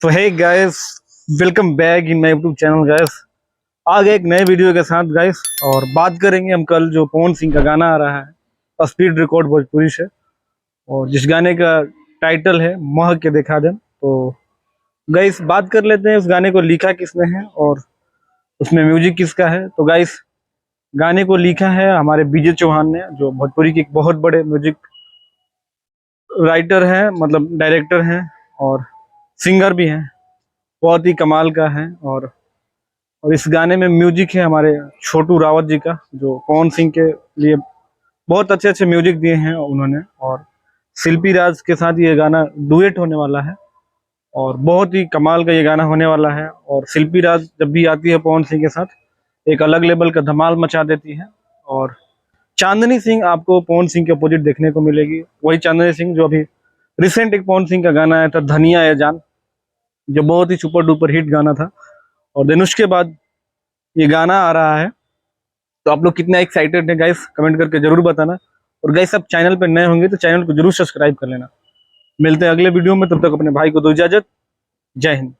तो hey guys, welcome back in my YouTube channel guys. आ गए एक नए वीडियो के साथ गाइस, और बात करेंगे हम कल जो पवन सिंह का गाना आ रहा है स्पीड रिकॉर्ड भोजपुरी से, और जिस गाने का टाइटल है मह के देखा दे। तो गाइस बात कर लेते हैं उस गाने को लिखा किसने है और उसमें म्यूजिक किसका है। तो गाइस गाने को लिखा है हमारे बीजे चौहान ने, जो भोजपुरी के एक बहुत बड़े म्यूजिक राइटर हैं, मतलब डायरेक्टर हैं और सिंगर भी हैं। बहुत ही कमाल का है। और इस गाने में म्यूजिक है हमारे छोटू रावत जी का, जो पवन सिंह के लिए बहुत अच्छे अच्छे म्यूजिक दिए हैं उन्होंने। और शिल्पी राज के साथ ये गाना डुएट होने वाला है और बहुत ही कमाल का ये गाना होने वाला है। और शिल्पी राज जब भी आती है पवन सिंह के साथ एक अलग लेवल का धमाल मचा देती है। और चांदनी सिंह आपको पवन सिंह के अपोजिट देखने को मिलेगी, वही चांदनी सिंह जो अभी रिसेंट एक पवन सिंह का गाना आया था धनिया है जान, जो बहुत ही सुपर डुपर हिट गाना था। और देन उसके बाद ये गाना आ रहा है। तो आप लोग कितना एक्साइटेड हैं गाइस, कमेंट करके जरूर बताना। और गाइस आप चैनल पर नए होंगे तो चैनल को जरूर सब्सक्राइब कर लेना। मिलते हैं अगले वीडियो में, तब तक अपने भाई को दो इजाजत। जय हिंद।